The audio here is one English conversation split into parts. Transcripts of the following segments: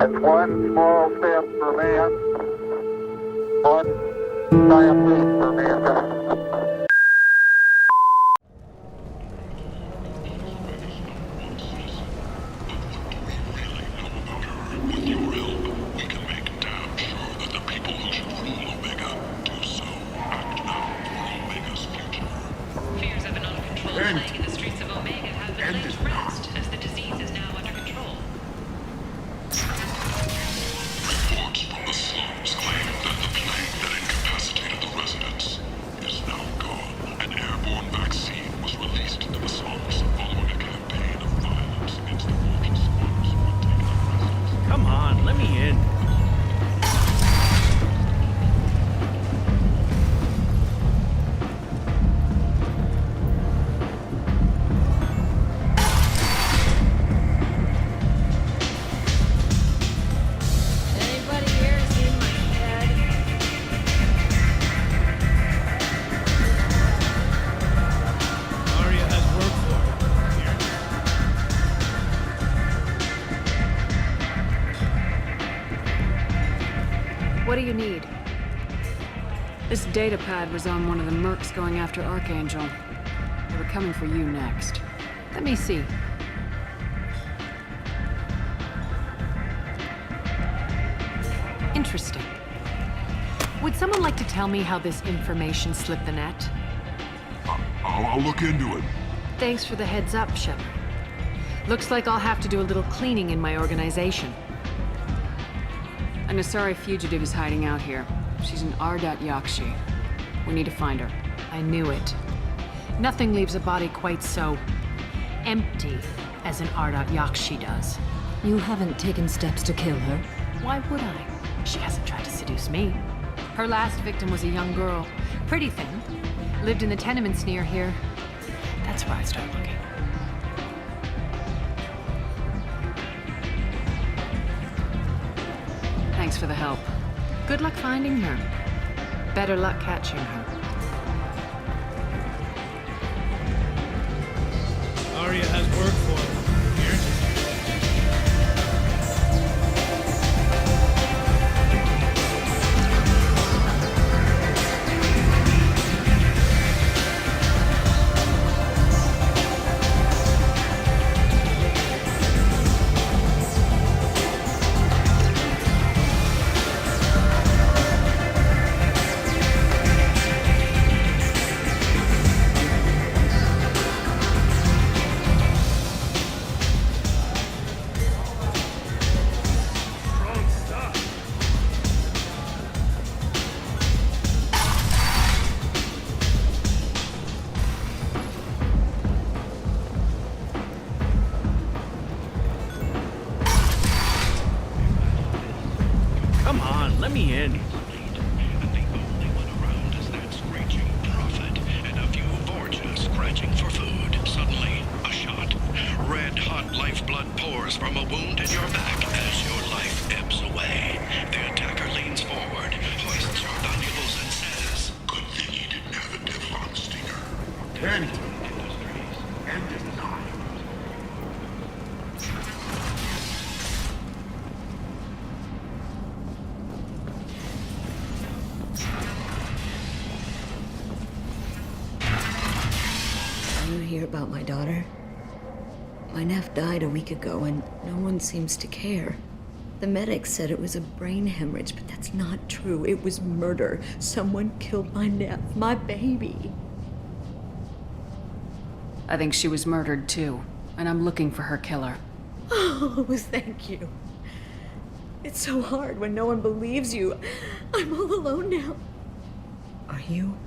It's one small step for man, one giant leap for mankind. Fears of an uncontrolled plague in the streets of Omega have been laid to rest, as the disease is now under control. Reports from the slums claim that the plague that incapacitated the residents is now gone. An airborne vaccine was released into the slums following a campaign of violence against the watching slums who had taken up residence. Come on, let me in. Anybody here seen my head? Arya has work for her. What do you need? This data pad was on one of the mercs going after Archangel. They were coming for you next. Let me see. Interesting. Would someone like to tell me how this information slipped the net? I'll look into it. Thanks for the heads up, Sheppard. Looks like I'll have to do a little cleaning in my organization. An Asari fugitive is hiding out here. She's an Ardat Yakshi. We need to find her. I knew it. Nothing leaves a body quite so empty as an Ardat Yakshi does. You haven't taken steps to kill her. Why would I? She hasn't tried to seduce me. Her last victim was a young girl. Pretty thin. Lived in the tenements near here. That's where I start looking. Thanks for the help. Good luck finding her. Better luck catching her. Arya has work for her. Here. Come on, let me in. And the only one around is that screeching prophet and a few Vorjas scratching for food. Suddenly, a shot. Red-hot lifeblood pours from a wound in your back as your life ebbs away. The attacker leans forward, hoists your valuables, and says, "Good thing he didn't have a Teflon stinger." End is nigh. You hear about my daughter? My nephew died a week ago and no one seems to care. The medics said it was a brain hemorrhage, but that's not true. It was murder. Someone killed my nephew, my baby. I think she was murdered too, and I'm looking for her killer. Oh, thank you. It's so hard when no one believes you. I'm all alone now. Are you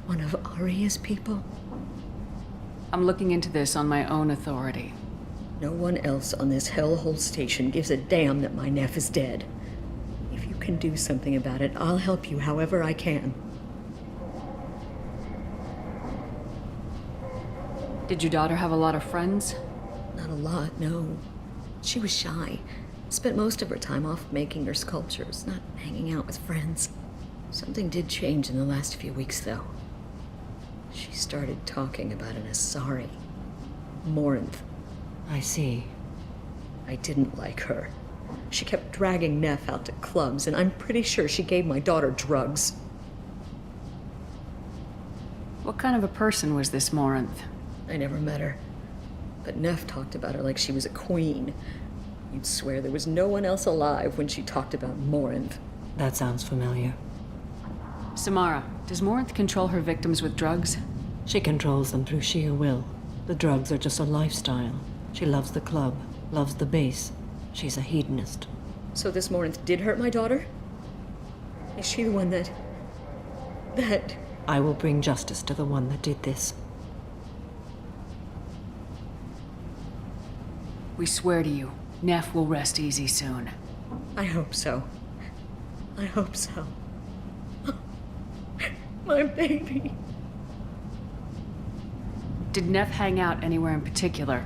one of Arya's people? I'm looking into this on my own authority. No one else on this hellhole station gives a damn that my nephew is dead. If you can do something about it, I'll help you however I can. Did your daughter have a lot of friends? Not a lot, no. She was shy. Spent most of her time off making her sculptures, not hanging out with friends. Something did change in the last few weeks, though. She started talking about an Asari. Morinth. I see. I didn't like her. She kept dragging Neff out to clubs, and I'm pretty sure she gave my daughter drugs. What kind of a person was this Morinth? I never met her. But Neff talked about her like she was a queen. You'd swear there was no one else alive when she talked about Morinth. That sounds familiar. Samara, does Morinth control her victims with drugs? She controls them through sheer will. The drugs are just a lifestyle. She loves the club, loves the base. She's a hedonist. So this Morinth did hurt my daughter? Is she the one that... I will bring justice to the one that did this. We swear to you, Neff will rest easy soon. I hope so. I hope so. My baby. Did Neff hang out anywhere in particular?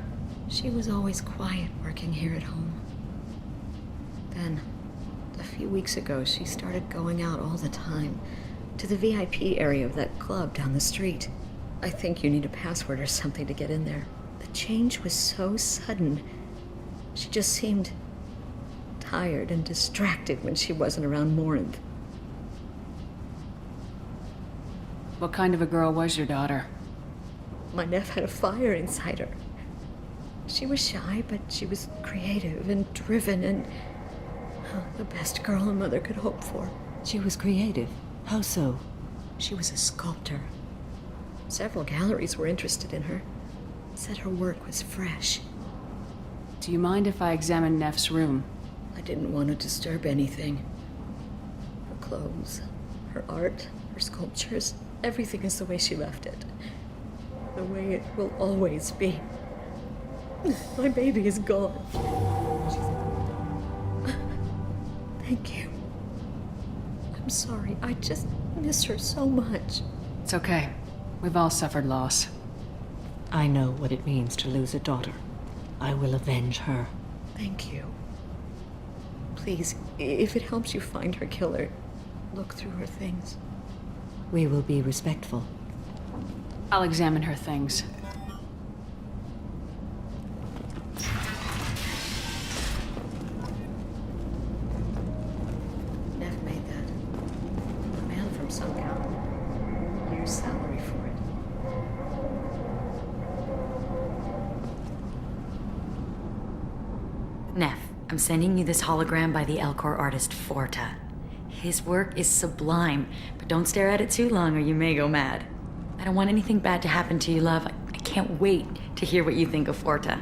She was always quiet working here at home. Then, a few weeks ago, she started going out all the time to the VIP area of that club down the street. I think you need a password or something to get in there. The change was so sudden. She just seemed tired and distracted when she wasn't around Morinth. What kind of a girl was your daughter? My Neff had a fire inside her. She was shy, but she was creative and driven and the best girl a mother could hope for. She was creative. How so? She was a sculptor. Several galleries were interested in her. Said her work was fresh. Do you mind if I examine Neff's room? I didn't want to disturb anything. Her clothes, her art, her sculptures, everything is the way she left it. The way it will always be. My baby is gone. Thank you. I'm sorry. I just miss her so much. It's okay. We've all suffered loss. I know what it means to lose a daughter. I will avenge her. Thank you. Please, if it helps you find her killer, look through her things. We will be respectful. I'll examine her things. Neff made that. A man from some town. Year's salary for it. Neff, I'm sending you this hologram by the Elcor artist Forta. His work is sublime, but don't stare at it too long or you may go mad. I don't want anything bad to happen to you, love. I can't wait to hear what you think of Forta.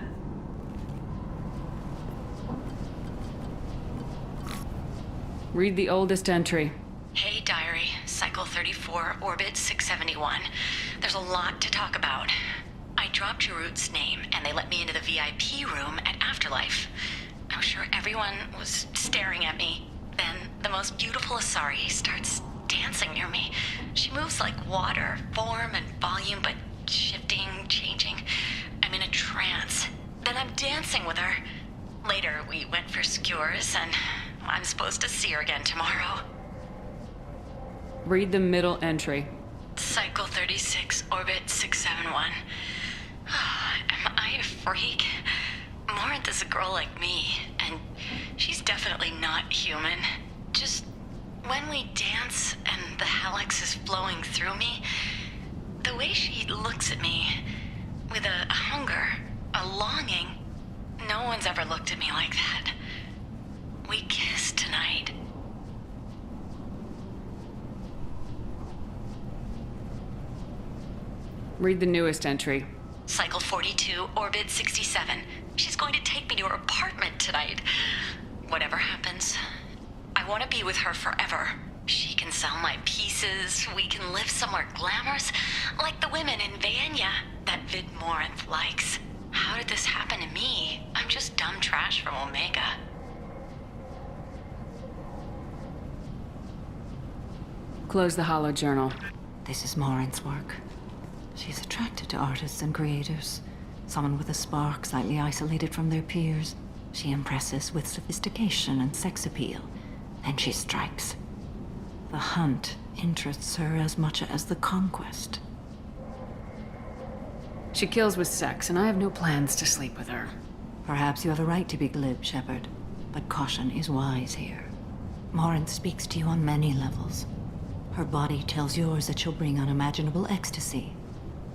Read the oldest entry. Hey, diary. Cycle 34, orbit 671. There's a lot to talk about. I dropped Jarut's name, and they let me into the VIP room at Afterlife. I'm sure everyone was staring at me. Then the most beautiful Asari starts dancing near me. She moves like water, form and volume, but shifting, changing. I'm in a trance. Then I'm dancing with her. Later, we went for skewers, and I'm supposed to see her again tomorrow. Read the middle entry. Cycle 36, orbit 671. Am I a freak? Morinth is a girl like me, and she's definitely not human. Just when we dance and the hallux is flowing through me, the way she looks at me with a hunger, a longing, no one's ever looked at me like that. We kissed tonight. Read the newest entry. Cycle 42, orbit 67. She's going to take me to her apartment tonight. Whatever happens, I want to be with her forever. She can sell my pieces. We can live somewhere glamorous, like the women in Vanya that Vid Morinth likes. How did this happen to me? I'm just dumb trash from Omega. Close the hollow journal. This is Morinth's work. She's attracted to artists and creators. Someone with a spark, slightly isolated from their peers. She impresses with sophistication and sex appeal. Then she strikes. The hunt interests her as much as the conquest. She kills with sex, and I have no plans to sleep with her. Perhaps you have a right to be glib, Sheppard. but caution is wise here. Morinth speaks to you on many levels. Her body tells yours that she'll bring unimaginable ecstasy.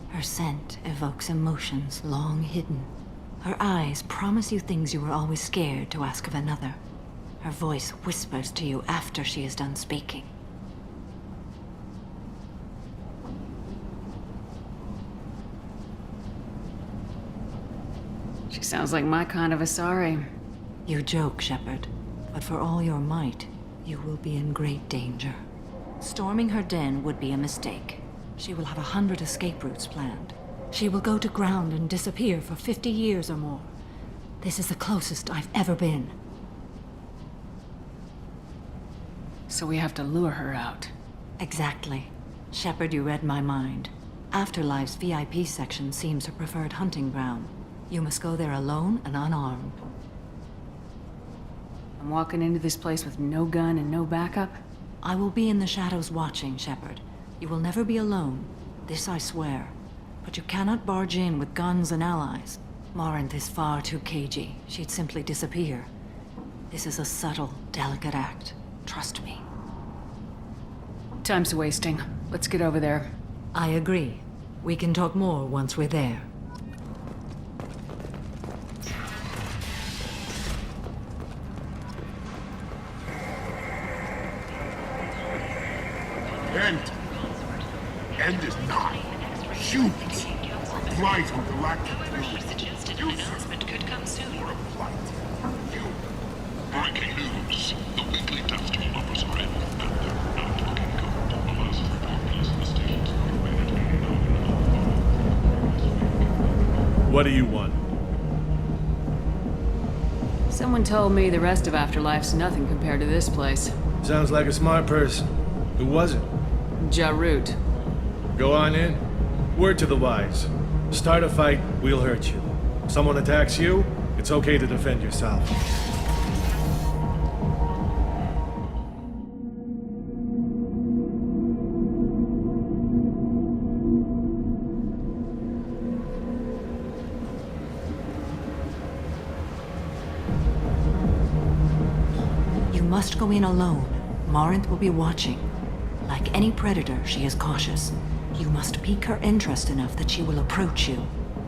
Her scent evokes emotions long hidden. Her eyes promise you things you were always scared to ask of another. Her voice whispers to you after she is done speaking. She sounds like my kind of Asari. You joke, Sheppard, but for all your might, you will be in great danger. Storming her den would be a mistake. She will have 100 escape routes planned. She will go to ground and disappear for 50 years or more. This is the closest I've ever been. So we have to lure her out. Exactly. Sheppard, you read my mind. Afterlife's VIP section seems her preferred hunting ground. You must go there alone and unarmed. I'm walking into this place with no gun and no backup? I will be in the shadows watching, Sheppard. You will never be alone. This I swear. But you cannot barge in with guns and allies. Morinth is far too cagey. She'd simply disappear. This is a subtle, delicate act. Trust me. Time's wasting. Let's get over there. I agree. We can talk more once we're there. End is not. Shoot! Flight with galactic However, he suggested an announcement could come soon. for a flight. You. Breaking news. The weekly test numbers are in, and they're not looking good. The last report is the state. What do you want? Someone told me the rest of Afterlife's nothing compared to this place. Sounds like a smart person. Who was it? Jarut. Go on in. Word to the wise. Start a fight, we'll hurt you. Someone attacks you, it's okay to defend yourself. You must go in alone. Morinth will be watching. Like any predator, she is cautious. You must pique her interest enough that she will approach you.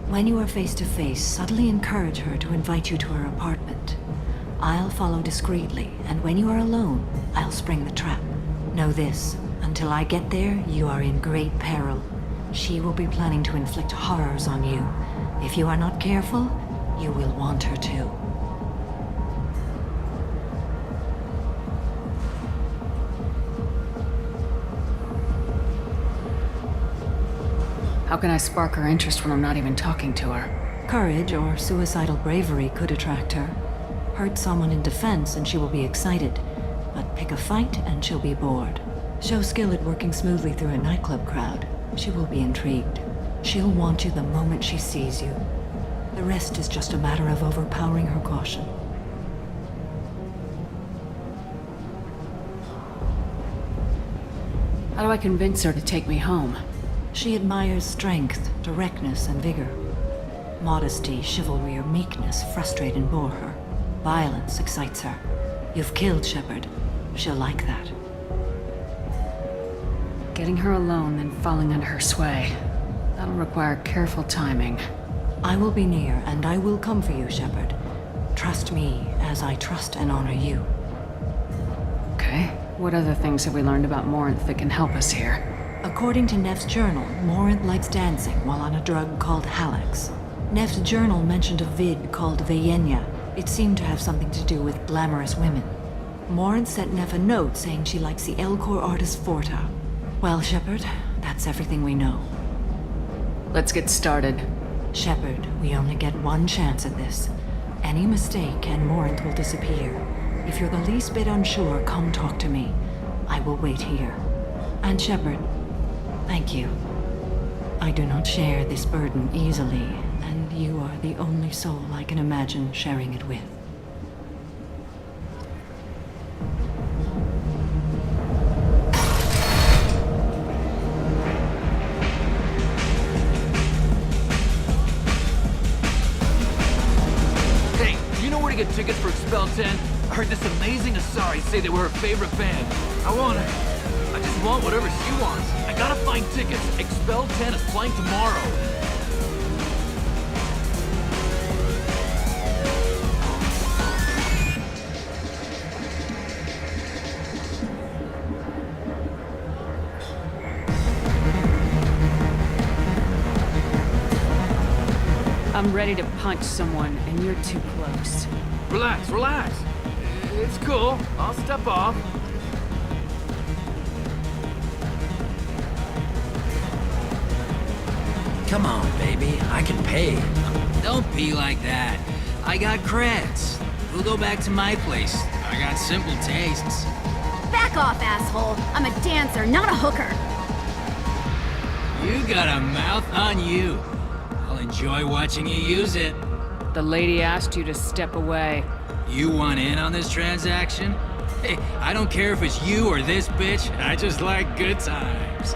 When you are face to face, subtly encourage her to invite you to her apartment. I'll follow discreetly, and when you are alone, I'll spring the trap. Know this, until I get there, you are in great peril. She will be planning to inflict horrors on you. If you are not careful, you will want her to. How can I spark her interest when I'm not even talking to her? Courage or suicidal bravery could attract her. Hurt someone in defense and she will be excited. But pick a fight and she'll be bored. Show skill at working smoothly through a nightclub crowd. She will be intrigued. She'll want you the moment she sees you. The rest is just a matter of overpowering her caution. How do I convince her to take me home? She admires strength, directness, and vigor. Modesty, chivalry, or meekness frustrate and bore her. Violence excites her. You've killed Sheppard. She'll like that. Getting her alone, then falling under her sway. That'll require careful timing. I will be near, and I will come for you, Sheppard. Trust me, as I trust and honor you. Okay. What other things have we learned about Morinth that can help us here? According to Neff's journal, Morinth likes dancing while on a drug called Halax. Neff's journal mentioned a vid called Vayenya. It seemed to have something to do with glamorous women. Morinth sent Neff a note saying she likes the Elcor artist Forta. Well, Sheppard, that's everything we know. Let's get started. Sheppard, we only get one chance at this. Any mistake and Morinth will disappear. If you're the least bit unsure, come talk to me. I will wait here. And Sheppard, thank you. I do not share this burden easily, and you are the only soul I can imagine sharing it with. Hey, do you know where to get tickets for Expel 10? I heard this amazing Asari say they were her favorite band. I just want whatever she wants. I gotta find tickets. Expel 10 is playing tomorrow. I'm ready to punch someone, and you're too close. Relax, relax. It's cool. I'll step off. Come on, baby. I can pay. Don't be like that. I got creds. We'll go back to my place. I got simple tastes. Back off, asshole. I'm a dancer, not a hooker. You got a mouth on you. I'll enjoy watching you use it. The lady asked you to step away. You want in on this transaction? Hey, I don't care if it's you or this bitch. I just like good times.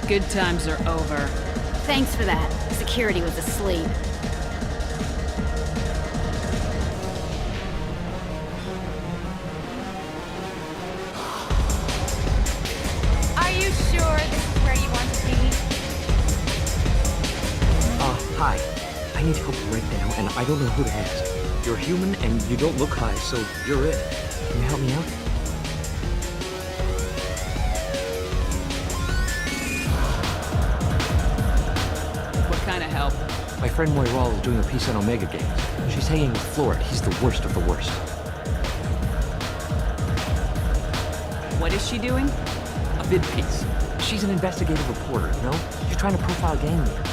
Good times are over. Thanks for that. Security was asleep. Are you sure this is where you want to be? Hi. I need help right now, and I don't know who to ask. You're human, and you don't look high, so you're it. Can you help me out? My friend Moiral is doing a piece on Omega Games. She's hanging with Florid. He's the worst of the worst. What is she doing? A vid piece. She's an investigative reporter, you know? She's trying to profile gang leaders.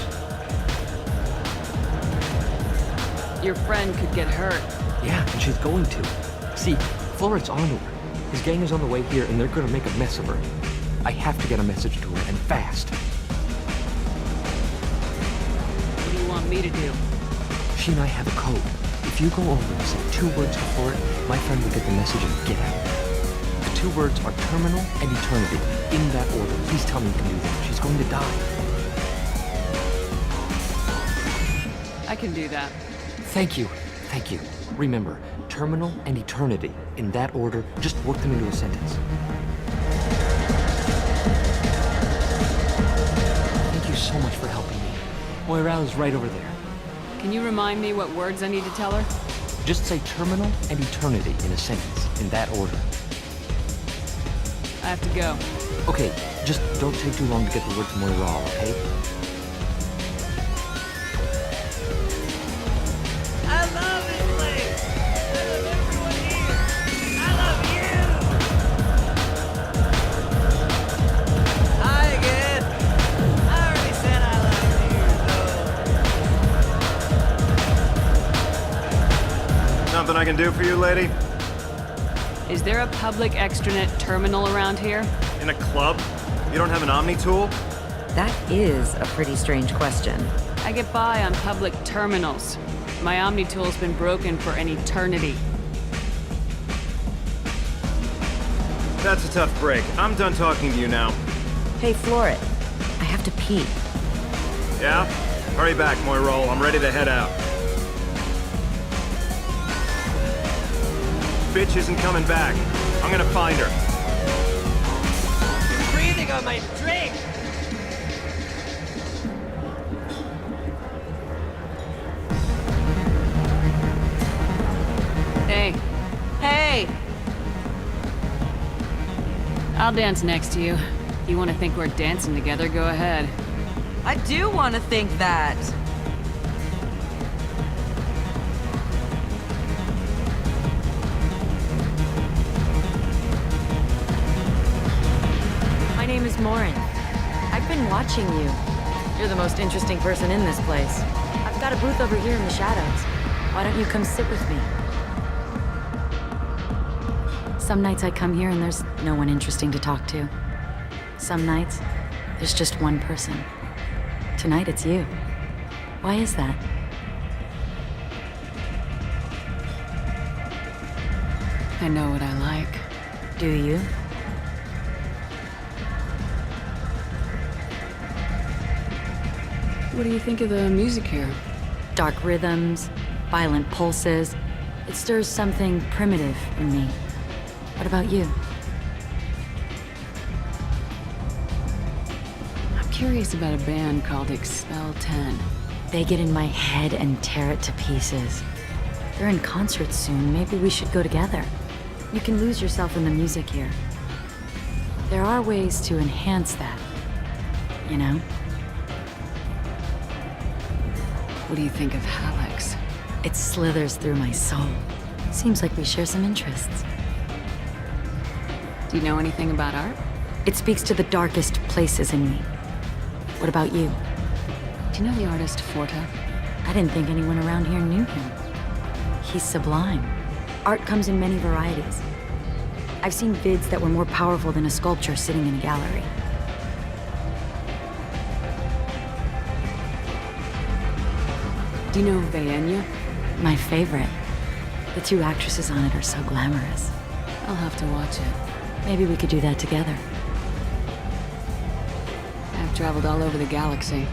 Your friend could get hurt. Yeah, and she's going to. See, Florid's on to her. His gang is on the way here, and they're gonna make a mess of her. I have to get a message to her, and fast. Me to do. She and I have a code. If you go over and say 2 words before it, my friend will get the message and get out. The 2 words are terminal and eternity. In that order. Please tell me you can do that. She's going to die. I can do that. Thank you. Thank you. Remember, terminal and eternity. In that order, just work them into a sentence. Thank you so much for helping me. Moiral is right over there. Can you remind me what words I need to tell her? Just say terminal and eternity in a sentence, in that order. I have to go. Okay, just don't take too long to get the word to Moiral, okay? I love this place. I love everyone here. I love you. Hi again. I already said I love you. Something I can do for you, lady? Is there a public extranet terminal around here? In a club? You don't have an Omni tool? That is a pretty strange question. I get by on public terminals. My Omni tool's been broken for an eternity. That's a tough break. I'm done talking to you now. Hey, Florid. I have to pee. Yeah? Hurry back, Moiral. I'm ready to head out. Bitch isn't coming back. I'm gonna find her. Breathing on my drink. Hey. Hey! I'll dance next to you. You want to think we're dancing together, go ahead. I do want to think that. My name is Morin. I've been watching you. You're the most interesting person in this place. I've got a booth over here in the shadows. Why don't you come sit with me? Some nights I come here and there's no one interesting to talk to. Some nights, there's just one person. Tonight it's you. Why is that? I know what I like. Do you? What do you think of the music here? Dark rhythms, violent pulses. It stirs something primitive in me. What about you? I'm curious about a band called Expel 10. They get in my head and tear it to pieces. They're in concert soon. Maybe we should go together. You can lose yourself in the music here. There are ways to enhance that, you know? What do you think of Hallex? It slithers through my soul. Seems like we share some interests. Do you know anything about art? It speaks to the darkest places in me. What about you? Do you know the artist Forta? I didn't think anyone around here knew him. He's sublime. Art comes in many varieties. I've seen vids that were more powerful than a sculpture sitting in a gallery. Do you know Vaenya? My favorite. The two actresses on it are so glamorous. I'll have to watch it. Maybe we could do that together. I've traveled all over the galaxy.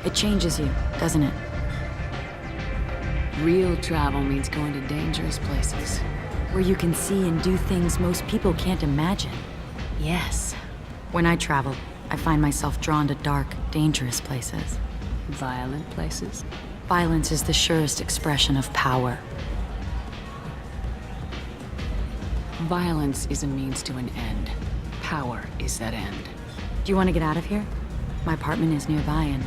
It changes you, doesn't it? Real travel means going to dangerous places. Where you can see and do things most people can't imagine. Yes. When I travel, I find myself drawn to dark, dangerous places. Violent places? Violence is the surest expression of power. Violence is a means to an end. Power is that end. Do you want to get out of here? My apartment is nearby and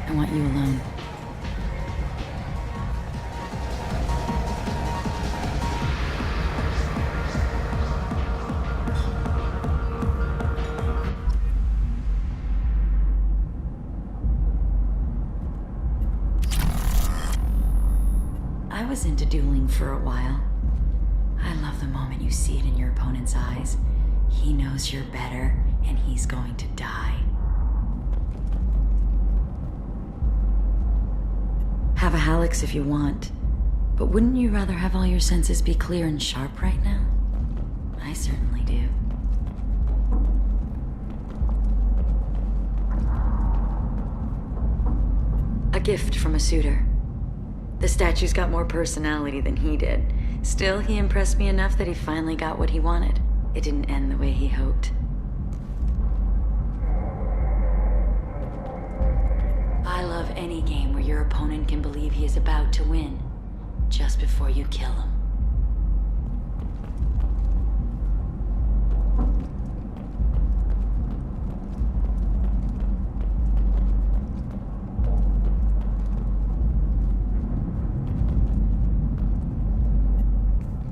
I want you alone. I was into dueling for a while. I love the moment you see it in your opponent's eyes. He knows you're better, and he's going to die. Have a Hallex if you want, but wouldn't you rather have all your senses be clear and sharp right now? I certainly do. A gift from a suitor. The statue's got more personality than he did. Still, he impressed me enough that he finally got what he wanted. It didn't end the way he hoped. I love any game where your opponent can believe he is about to win, just before you kill him.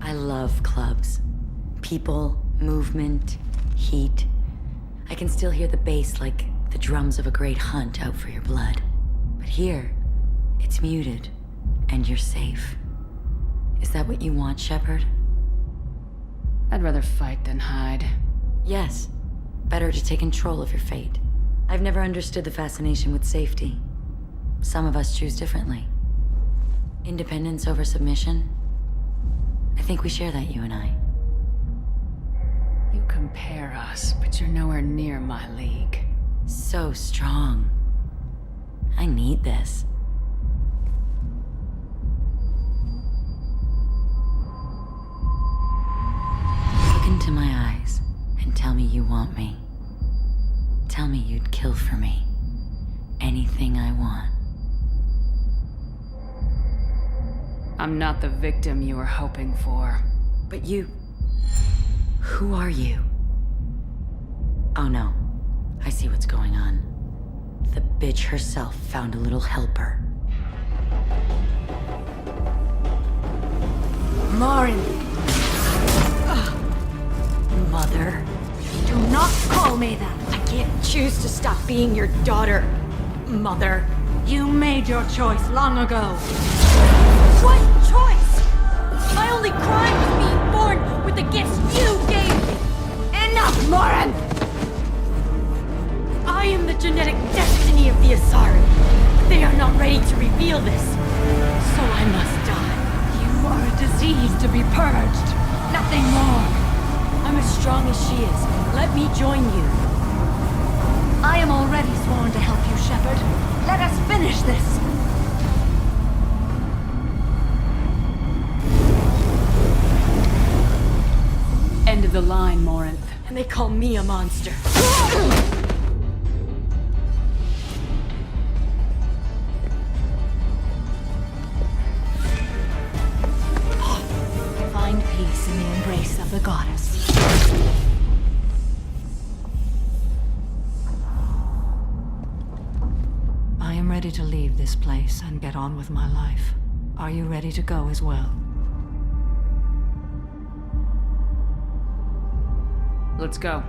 I love clubs. People, movement, heat. I can still hear the bass like the drums of a great hunt out for your blood. But here, it's muted, and you're safe. Is that what you want, Sheppard? I'd rather fight than hide. Yes. Better to take control of your fate. I've never understood the fascination with safety. Some of us choose differently. Independence over submission? I think we share that, you and I. You compare us, but you're nowhere near my league. So strong. I need this. Look into my eyes and tell me you want me. Tell me you'd kill for me. Anything I want. I'm not the victim you were hoping for. But you... Who are you? Oh no. I see what's going on. The bitch herself found a little helper. Marin! Mother. Do not call me that! I can't choose to stop being your daughter, Mother. You made your choice long ago. What choice? My only crime was being born with the gifts you gave me! Enough, Marin! I am the genetic destiny of the Asari. They are not ready to reveal this. So I must die. You are a disease to be purged. Nothing more. I'm as strong as she is. Let me join you. I am already sworn to help you, Sheppard. Let us finish finish this. End of the line, Morinth. And they call me a monster. Find peace in the embrace of the goddess. I am ready to leave this place and get on with my life. Are you ready to go as well? Let's go.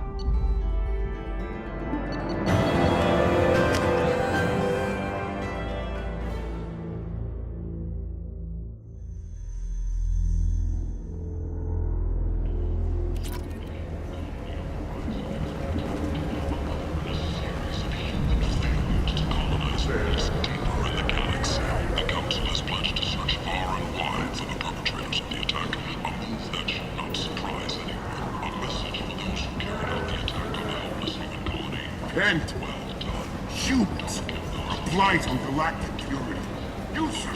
Kent! Shoot! A blight on galactic purity. You sir!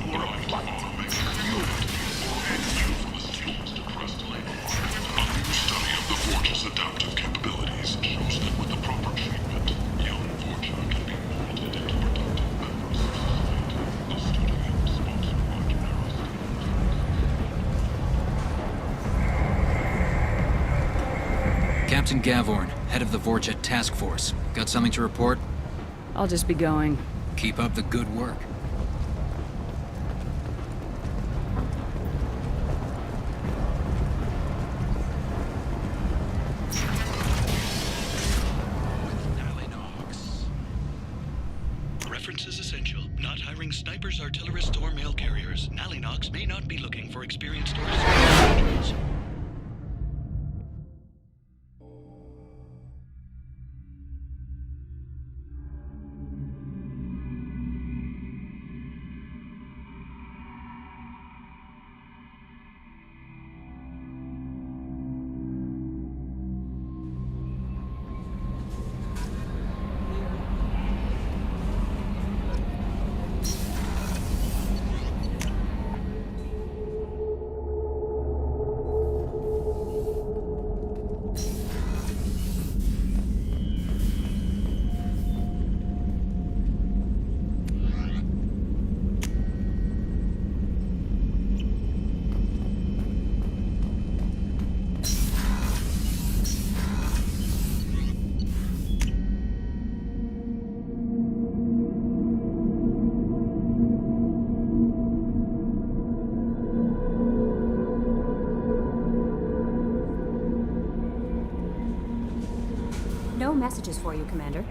You're a blight. You! A new study of the Forge's adaptive capabilities shows that with the proper treatment, young Forge can be molded into productive members of society. The study, sponsored by Generosity. Captain Gavorn, head of the Vorjet Task Force. Got something to report? I'll just be going. Keep up the good work. Reference is essential. Not hiring snipers, artillerists, or mail carriers. Nalinox may not be looking for experienced or veterans. No messages for you, Commander.